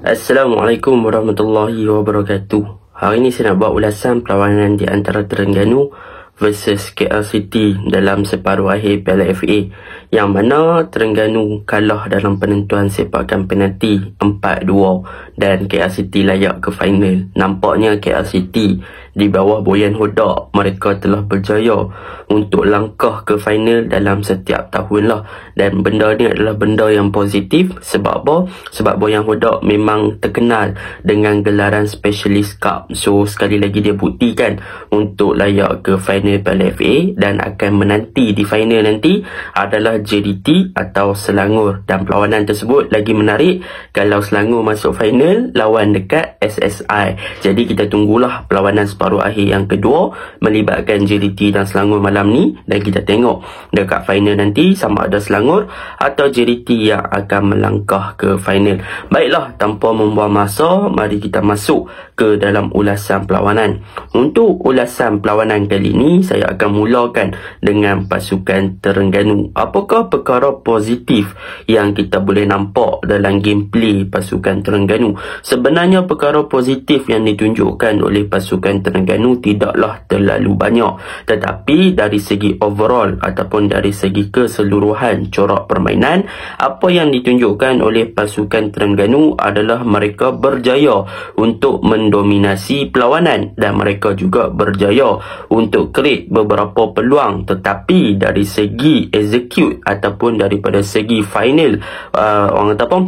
Assalamualaikum warahmatullahi wabarakatuh. Hari ini saya nak buat ulasan perlawanan di antara Terengganu versus KL City dalam separuh akhir Piala FA, yang mana Terengganu kalah dalam penentuan sepakan penalti 4-2 dan KL City layak ke final. Nampaknya KL City di bawah Boyan Hodak, mereka telah berjaya untuk langkah ke final dalam setiap tahun lah. Dan benda ni adalah benda yang positif. Sebab apa? Sebab Boyan Hodak memang terkenal dengan gelaran Specialist Cup. So sekali lagi dia buktikan untuk layak ke final Piala FA, dan akan menanti di final nanti adalah JDT atau Selangor. Dan perlawanan tersebut lagi menarik kalau Selangor masuk final lawan dekat SSI. Jadi kita tunggulah perlawanan separuh akhir yang kedua melibatkan JDT dan Selangor malam ni, dan kita tengok dekat final nanti sama ada Selangor atau JDT yang akan melangkah ke final. Baiklah, tanpa membuang masa, mari kita masuk ke dalam ulasan perlawanan. Untuk ulasan perlawanan kali ini, saya akan mulakan dengan pasukan Terengganu. Apakah perkara positif yang kita boleh nampak dalam gameplay pasukan Terengganu? Sebenarnya perkara positif yang ditunjukkan oleh pasukan Terengganu tidaklah terlalu banyak, tetapi dari segi overall ataupun dari segi keseluruhan corak permainan, apa yang ditunjukkan oleh pasukan Terengganu adalah mereka berjaya untuk mendominasi perlawanan, dan mereka juga berjaya untuk create beberapa peluang. Tetapi dari segi execute ataupun daripada segi final, orang kata apa,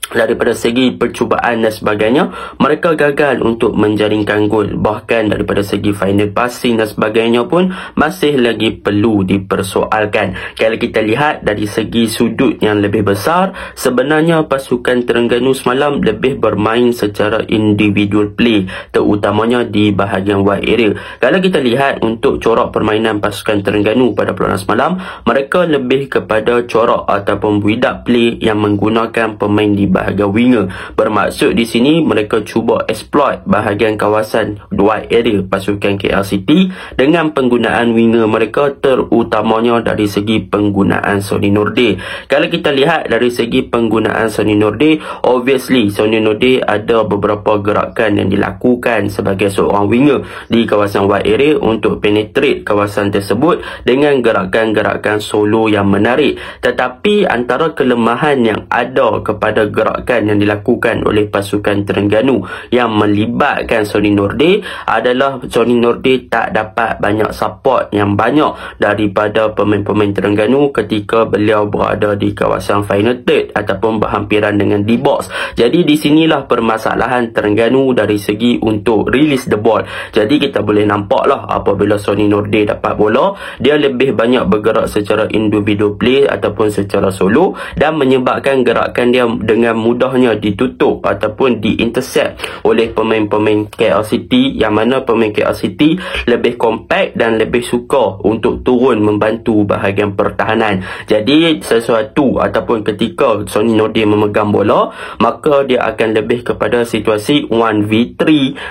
daripada segi percubaan dan sebagainya, mereka gagal untuk menjaringkan gol. Bahkan daripada segi final passing dan sebagainya pun masih lagi perlu dipersoalkan. Kalau kita lihat dari segi sudut yang lebih besar, sebenarnya pasukan Terengganu semalam lebih bermain secara individual play, terutamanya di bahagian wide area. Kalau kita lihat untuk corak permainan pasukan Terengganu pada perlawanan semalam, mereka lebih kepada corak ataupun build-up play yang menggunakan pemain di bahagian winger. Bermaksud di sini mereka cuba exploit bahagian kawasan wide area pasukan KL City dengan penggunaan winger mereka, terutamanya dari segi penggunaan Sony Nordeh. Kalau kita lihat dari segi penggunaan Sony Nordeh, obviously Sony Nordeh ada beberapa gerakan yang dilakukan sebagai seorang winger di kawasan wide area untuk penetrate kawasan tersebut dengan gerakan-gerakan solo yang menarik. Tetapi antara kelemahan yang ada kepada gerakan yang dilakukan oleh pasukan Terengganu yang melibatkan Sony Nordeh adalah Sony Nordeh tak dapat banyak support yang banyak daripada pemain-pemain Terengganu ketika beliau berada di kawasan final third ataupun berhampiran dengan D-box. Jadi di sinilah permasalahan Terengganu dari segi untuk release the ball. Jadi kita boleh nampak lah apabila Sony Nordeh dapat bola, dia lebih banyak bergerak secara individual play ataupun secara solo, dan menyebabkan gerakan dia dengan mudahnya ditutup ataupun diintercept oleh pemain-pemain KL City, yang mana pemain KL City lebih compact dan lebih suka untuk turun membantu bahagian pertahanan. Jadi sesuatu ataupun ketika Sony Nordeh memegang bola, maka dia akan lebih kepada situasi 1v3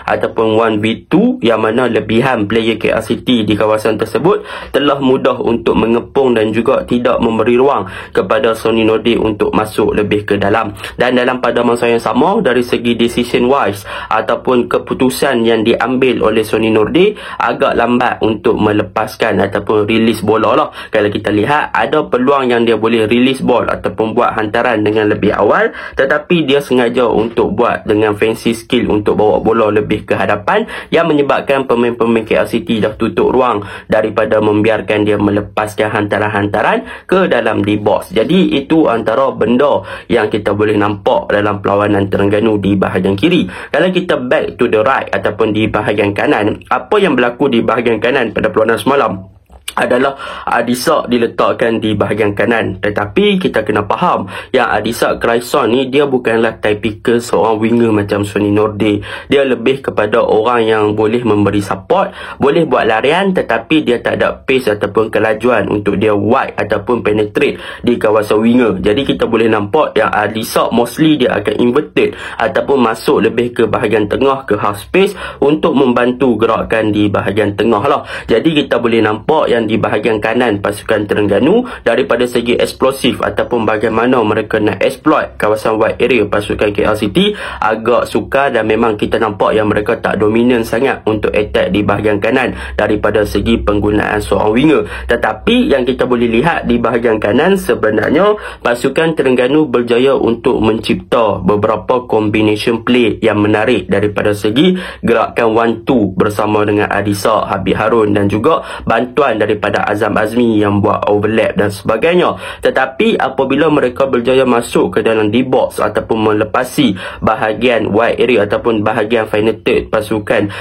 ataupun 1v2, yang mana lebihan player KL City di kawasan tersebut telah mudah untuk mengepung dan juga tidak memberi ruang kepada Sony Nordeh untuk masuk lebih ke dalam. Dan dalam pada masa yang sama, dari segi decision wise ataupun keputusan yang diambil oleh Sony Nordeh agak lambat untuk melepaskan ataupun release bola lah. Kalau kita lihat ada peluang yang dia boleh release ball ataupun buat hantaran dengan lebih awal, tetapi dia sengaja untuk buat dengan fancy skill untuk bawa bola lebih ke hadapan, yang menyebabkan pemain-pemain KL City dah tutup ruang daripada membiarkan dia melepaskan hantaran-hantaran ke dalam D-box. Jadi itu antara benda yang kita boleh nampak dalam perlawanan Terengganu di bahagian kiri. Kalau kita back to the right ataupun di bahagian kanan, apa yang berlaku di bahagian kanan pada perlawanan semalam adalah Adisak diletakkan di bahagian kanan. Tetapi kita kena faham yang Adisak Kraison ni dia bukanlah typical seorang winger macam Sony Nordeh. Dia lebih kepada orang yang boleh memberi support, boleh buat larian, tetapi dia tak ada pace ataupun kelajuan untuk dia wide ataupun penetrate di kawasan winger. Jadi kita boleh nampak yang Adisak mostly dia akan inverted ataupun masuk lebih ke bahagian tengah, ke half space untuk membantu gerakan di bahagian tengah lah. Jadi kita boleh nampak yang Kemudian di bahagian kanan pasukan Terengganu, daripada segi eksplosif ataupun bagaimana mereka nak exploit kawasan wide area pasukan KL City, agak sukar dan memang kita nampak yang mereka tak dominan sangat untuk attack di bahagian kanan daripada segi penggunaan seorang winger. Tetapi yang kita boleh lihat di bahagian kanan, sebenarnya pasukan Terengganu berjaya untuk mencipta beberapa combination play yang menarik daripada segi gerakan 1-2 bersama dengan Adisa, Habib Harun dan juga bantuan daripada Azam Azmi yang buat overlap dan sebagainya. Tetapi apabila mereka berjaya masuk ke dalam D-box ataupun melepasi bahagian wide area ataupun bahagian final third pasukan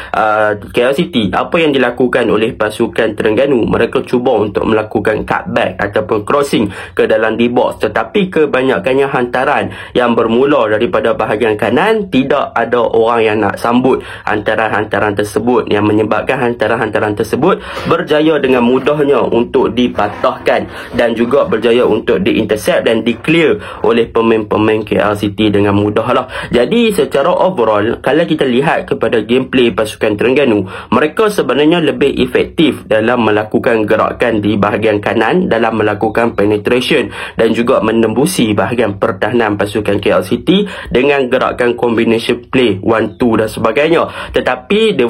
KL City, apa yang dilakukan oleh pasukan Terengganu? Mereka cuba untuk melakukan cutback ataupun crossing ke dalam D-box, tetapi kebanyakannya hantaran yang bermula daripada bahagian kanan, tidak ada orang yang nak sambut hantaran-hantaran tersebut, yang menyebabkan hantaran-hantaran tersebut berjaya dengan mudahnya untuk dipatahkan dan juga berjaya untuk di-intercept dan di-clear oleh pemain-pemain KL City dengan mudah lah. Jadi secara overall, kalau kita lihat kepada gameplay pasukan Terengganu, mereka sebenarnya lebih efektif dalam melakukan gerakan di bahagian kanan, dalam melakukan penetration dan juga menembusi bahagian pertahanan pasukan KL City dengan gerakan combination play 1-2 dan sebagainya. Tetapi the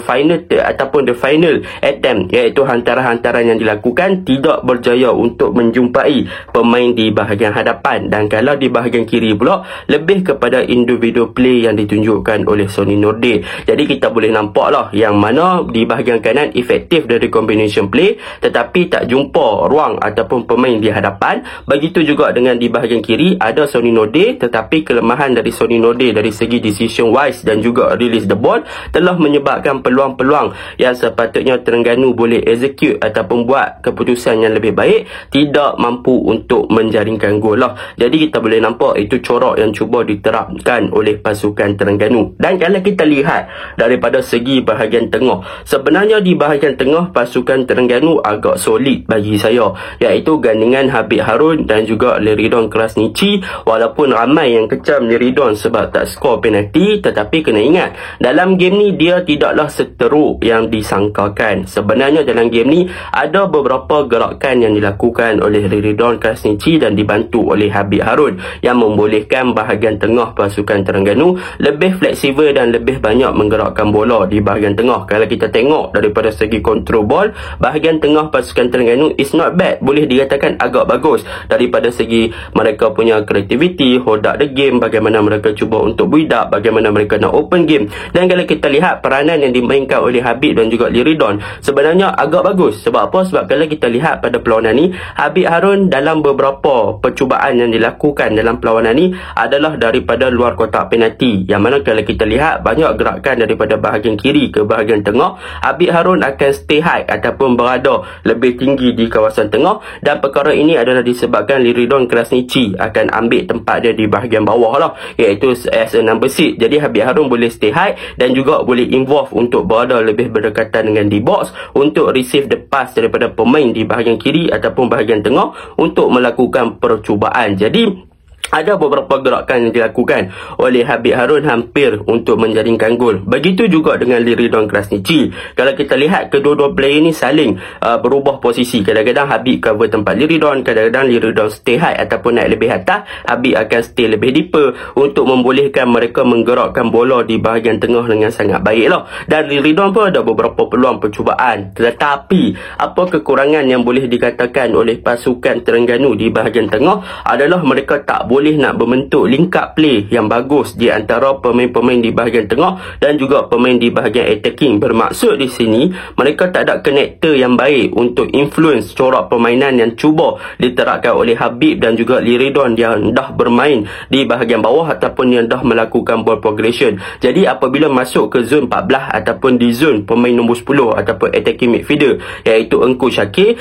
final attempt, iaitu hantaran-hantaran yang dilakukan, tidak berjaya untuk menjumpai pemain di bahagian hadapan. Dan kalau di bahagian kiri pula, lebih kepada individual play yang ditunjukkan oleh Sony Nordin. Jadi kita boleh nampak lah yang mana di bahagian kanan efektif dari combination play, tetapi tak jumpa ruang ataupun pemain di hadapan. Begitu juga dengan di bahagian kiri, ada Sony Nordin, tetapi kelemahan dari Sony Nordin dari segi decision wise dan juga release the ball telah menyebabkan peluang-peluang yang sepatutnya Terengganu boleh execute ataupun buat keputusan yang lebih baik, tidak mampu untuk menjaringkan gol lah. Jadi kita boleh nampak itu corak yang cuba diterapkan oleh pasukan Terengganu. Dan kalau kita lihat daripada segi bahagian tengah, sebenarnya di bahagian tengah pasukan Terengganu agak solid bagi saya, iaitu gandingan Habib Harun dan juga Liridon Krasniqi. Walaupun ramai yang kecam Liridon sebab tak skor penalti, tetapi kena ingat dalam game ni dia tidaklah seteruk yang disangkakan. Sebenarnya dalam game ni ada beberapa gerakan yang dilakukan oleh Liridon Krasniqi dan dibantu oleh Habib Harun yang membolehkan bahagian tengah pasukan Terengganu lebih fleksibel dan lebih banyak menggerakkan bola di bahagian tengah. Kalau kita tengok daripada segi control ball, bahagian tengah pasukan Terengganu is not bad, boleh dikatakan agak bagus daripada segi mereka punya creativity, hold up the game, bagaimana mereka cuba untuk build up, bagaimana mereka nak open game. Dan kalau kita lihat peranan yang dimainkan oleh Habib dan juga Liridon, sebenarnya agak bagus. Sebab apa? Sebab kalau kita lihat pada perlawanan ni, Habib Harun dalam beberapa percubaan yang dilakukan dalam perlawanan ni adalah daripada luar kotak penalti, yang mana kalau kita lihat banyak gerakan daripada bahagian kiri ke bahagian tengah, Habib Harun akan stay high ataupun berada lebih tinggi di kawasan tengah, dan perkara ini adalah disebabkan Liridon Krasniqi akan ambil tempat dia di bahagian bawah lah, iaitu as a number 6. Jadi Habib Harun boleh stay high dan juga boleh involve untuk berada lebih berdekatan dengan D-box untuk receive the pass daripada pemain di bahagian kiri ataupun bahagian tengah untuk melakukan percubaan. Jadi ada beberapa gerakan yang dilakukan oleh Habib Harun hampir untuk menjaringkan gol. Begitu juga dengan Liridon Krasniqi. Kalau kita lihat kedua-dua player ni saling berubah posisi. Kadang-kadang Habib cover tempat Liridon, kadang-kadang Liridon stay high ataupun naik lebih atas, Habib akan stay lebih deeper untuk membolehkan mereka menggerakkan bola di bahagian tengah dengan sangat baik lah. Dan Liridon pun ada beberapa peluang percubaan. Tetapi apa kekurangan yang boleh dikatakan oleh pasukan Terengganu di bahagian tengah adalah mereka tak boleh nak membentuk link up play yang bagus di antara pemain-pemain di bahagian tengah dan juga pemain di bahagian attacking. Bermaksud di sini mereka tak ada connector yang baik untuk influence corak permainan yang cuba diterapkan oleh Habib dan juga Liridon yang dah bermain di bahagian bawah ataupun yang dah melakukan ball progression. Jadi apabila masuk ke zone 14 ataupun di zone pemain nombor 10 ataupun attacking midfielder, iaitu Engku Syakir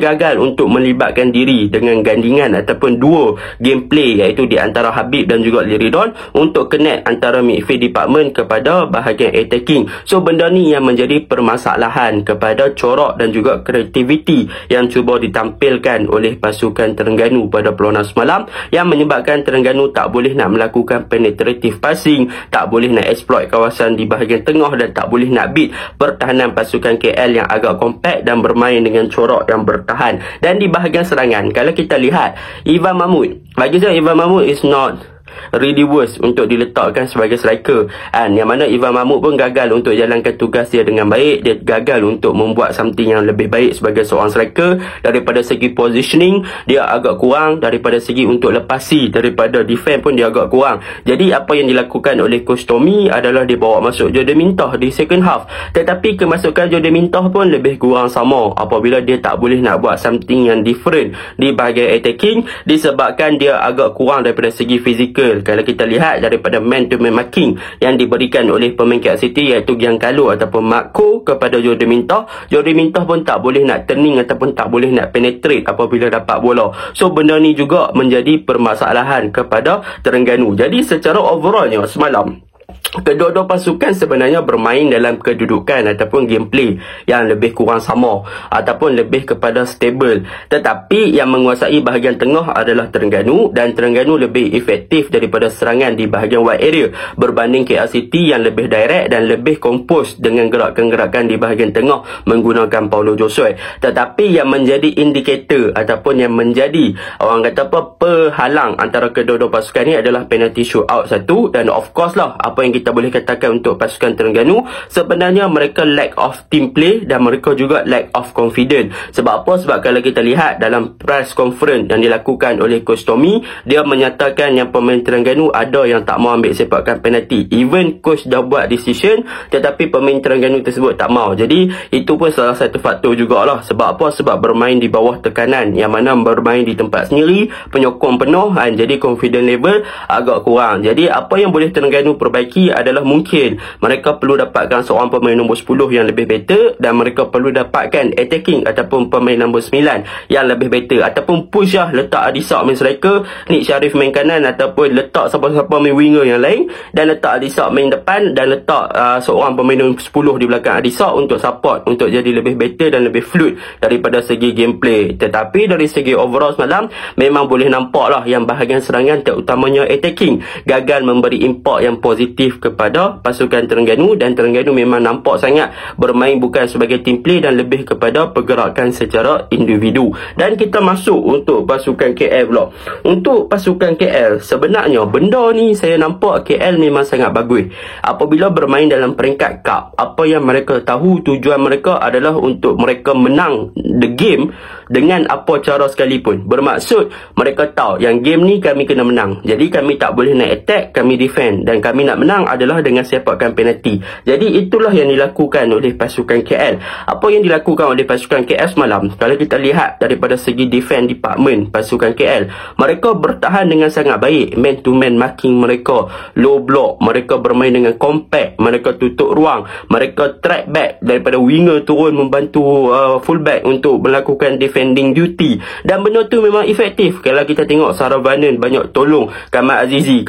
gagal untuk melibatkan diri dengan gandingan ataupun dua game gameplay, iaitu di antara Habib dan juga Liridon untuk connect antara midfield department kepada bahagian attacking. So benda ni yang menjadi permasalahan kepada corak dan juga kreativiti yang cuba ditampilkan oleh pasukan Terengganu pada perlawanan semalam, yang menyebabkan Terengganu tak boleh nak melakukan penetrative passing, tak boleh nak exploit kawasan di bahagian tengah dan tak boleh nak beat pertahanan pasukan KL yang agak compact dan bermain dengan corak yang bertahan. Dan di bahagian serangan, kalau kita lihat Ivan Mahmud, bagi saya Ivan Mahmud is not really worst untuk diletakkan sebagai striker, yang mana Ivan Mahmud pun gagal untuk jalankan tugas dia dengan baik. Dia gagal untuk membuat something yang lebih baik sebagai seorang striker. Daripada segi positioning dia agak kurang, daripada segi untuk lepasi daripada defense pun dia agak kurang. Jadi apa yang dilakukan oleh Coach Tommy adalah dia bawa masuk Jode Mintah di second half, tetapi kemasukan Jode Mintah pun lebih kurang sama apabila dia tak boleh nak buat something yang different di bahagian attacking, disebabkan dia agak kurang daripada segi fizikal. Kalau kita lihat daripada man-to-man marking yang diberikan oleh pemain KL City, iaitu Giancarlo ataupun Marco kepada Jode Mintah, Jode Mintah pun tak boleh nak turning ataupun tak boleh nak penetrate apabila dapat bola. So benda ni juga menjadi permasalahan kepada Terengganu. Jadi secara overallnya semalam, kedua-dua pasukan sebenarnya bermain dalam kedudukan ataupun gameplay yang lebih kurang sama ataupun lebih kepada stable, tetapi yang menguasai bahagian tengah adalah Terengganu, dan Terengganu lebih efektif daripada serangan di bahagian wide area berbanding KL City yang lebih direct dan lebih kompos dengan gerakan-gerakan di bahagian tengah menggunakan Paulo Josue. Tetapi yang menjadi indikator ataupun yang menjadi orang kata apa penghalang antara kedua-dua pasukan ni adalah penalty shootout satu, dan of course lah apa yang kita boleh katakan untuk pasukan Terengganu, sebenarnya mereka lack of team play dan mereka juga lack of confidence. Sebab apa? Sebab kalau kita lihat dalam press conference yang dilakukan oleh Coach Tommy, dia menyatakan yang pemain Terengganu ada yang tak mau ambil sepakan penalti. Even coach dah buat decision, tetapi pemain Terengganu tersebut tak mau. Jadi itu pun salah satu faktor jugalah. Sebab apa? Sebab bermain di bawah tekanan, yang mana bermain di tempat sendiri, penyokong penuh, jadi confidence level agak kurang. Jadi apa yang boleh Terengganu perbaiki adalah mungkin mereka perlu dapatkan seorang pemain nombor 10 yang lebih better, dan mereka perlu dapatkan attacking ataupun pemain nombor 9 yang lebih better, ataupun push lah, letak Adisak main striker, Nick Sharif main kanan, ataupun letak siapa-siapa main winger yang lain dan letak Adisak main depan, dan letak seorang pemain nombor 10 di belakang Adisak untuk support, untuk jadi lebih better dan lebih fluid daripada segi gameplay. Tetapi dari segi overall semalam memang boleh nampak lah yang bahagian serangan terutamanya attacking gagal memberi impak yang positif kepada pasukan Terengganu, dan Terengganu memang nampak sangat bermain bukan sebagai team play dan lebih kepada pergerakan secara individu. Dan kita masuk untuk pasukan KL pula. Untuk pasukan KL, sebenarnya benda ni saya nampak KL memang sangat bagus apabila bermain dalam peringkat cup. Apa yang mereka tahu, tujuan mereka adalah untuk mereka menang the game dengan apa cara sekalipun. Bermaksud mereka tahu yang game ni kami kena menang, jadi kami tak boleh nak attack, kami defend, dan kami nak menang adalah dengan sepakan penalti. Jadi itulah yang dilakukan oleh pasukan KL. Apa yang dilakukan oleh pasukan KL semalam, kalau kita lihat daripada segi defense department pasukan KL, mereka bertahan dengan sangat baik. Man to man marking mereka, low block, mereka bermain dengan compact, mereka tutup ruang, mereka track back daripada winger turun membantu fullback untuk melakukan defending duty, dan benda tu memang efektif. Kalau kita tengok Saravanan banyak tolong Kamal Azizi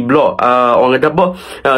block orang kata apa,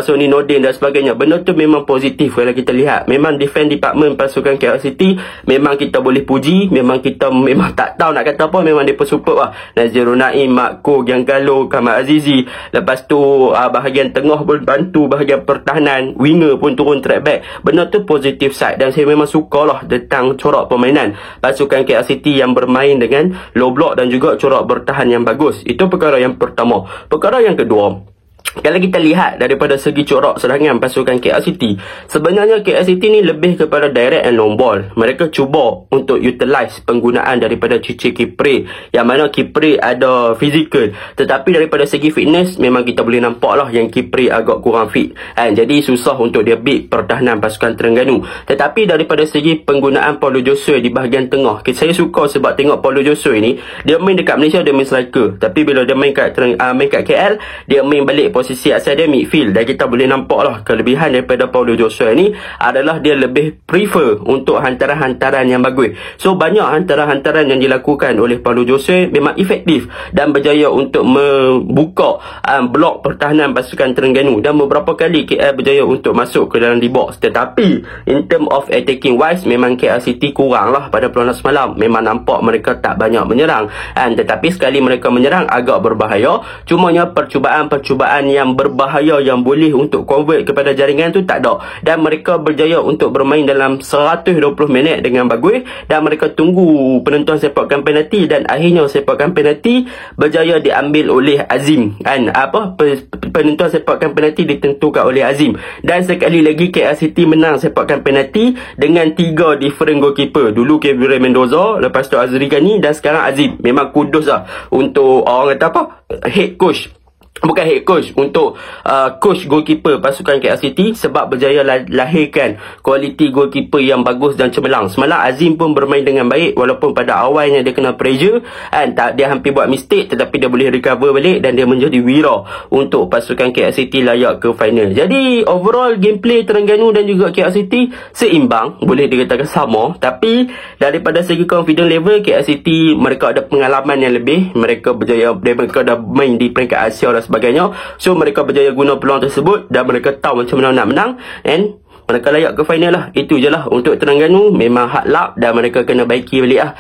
Sony Nordin dan sebagainya. Benda tu memang positif. Kalau kita lihat memang defense department pasukan KL City memang kita boleh puji, memang kita memang tak tahu nak kata apa, memang dia superb lah. Nazirul Naim, Marco, Giancarlo, Kamal Azizi. Lepas tu bahagian tengah pun bantu, bahagian pertahanan winger pun turun track back. Benda tu positif side, dan saya memang suka lah tentang corak permainan pasukan KL City yang bermain dengan low block dan juga corak bertahan yang bagus. Itu perkara yang pertama. Perkara yang kedua, kalau kita lihat daripada segi corak serangan pasukan KL City, sebenarnya KL City ni lebih kepada direct and long ball. Mereka cuba untuk utilize penggunaan daripada Cici Kipre, yang mana Kipre ada physical, tetapi daripada segi fitness memang kita boleh nampak lah yang Kipre agak kurang fit, jadi susah untuk dia beat pertahanan pasukan Terengganu. Tetapi daripada segi penggunaan Paulo Josue di bahagian tengah, saya suka sebab tengok Paulo Josue ni, dia main dekat Malaysia dia main striker, tapi bila dia main kat KL, dia main balik ambil posisi asal dia midfield, dan kita boleh nampak lah kelebihan daripada Paulo Joshua ni adalah dia lebih prefer untuk hantaran-hantaran yang bagus. So banyak hantaran-hantaran yang dilakukan oleh Paulo Joshua memang efektif dan berjaya untuk membuka blok pertahanan pasukan Terengganu, dan beberapa kali KL berjaya untuk masuk ke dalam di box. Tetapi in term of attacking wise, memang KL City kurang lah pada perlawanan semalam. Memang nampak mereka tak banyak menyerang, tetapi sekali mereka menyerang agak berbahaya. Cumanya percubaan yang berbahaya yang boleh untuk convert kepada jaringan tu tak ada, dan mereka berjaya untuk bermain dalam 120 minit dengan bagus, dan mereka tunggu penentuan sepakan penalti, dan akhirnya sepakan penalti berjaya diambil oleh Azim, penentuan sepakan penalti ditentukan oleh Azim. Dan sekali lagi KL City menang sepakan penalti dengan 3 different goalkeeper. Dulu Gabriel Mendoza, lepas tu Azri Ghani, dan sekarang Azim. Memang kudos lah untuk orang kata head coach, bukan head coach, untuk coach goalkeeper pasukan KL City, sebab berjaya lahirkan kualiti goalkeeper yang bagus dan cemerlang. Semalam Azim pun bermain dengan baik, walaupun pada awalnya dia kena pressure, dia hampir buat mistake, tetapi dia boleh recover balik dan dia menjadi wira untuk pasukan KL City layak ke final. Jadi overall gameplay Terengganu dan juga KL City seimbang, boleh dikatakan sama, tapi daripada segi confidence level KL City mereka ada pengalaman yang lebih, mereka berjaya, mereka dah main di peringkat Asia dan sebagainya. So mereka berjaya guna peluang tersebut, dan mereka tahu macam mana nak menang, and mereka layak ke final lah. Itu je lah untuk Terengganu. Memang hard luck, dan mereka kena baiki balik lah.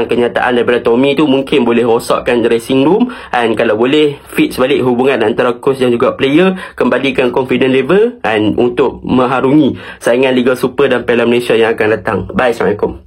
Kenyataan daripada Tommy tu mungkin boleh rosakkan dressing room, kalau boleh fix balik hubungan antara coach dan juga player, kembalikan confidence level untuk mengharungi saingan Liga Super dan Piala Malaysia yang akan datang. Bye, Assalamualaikum.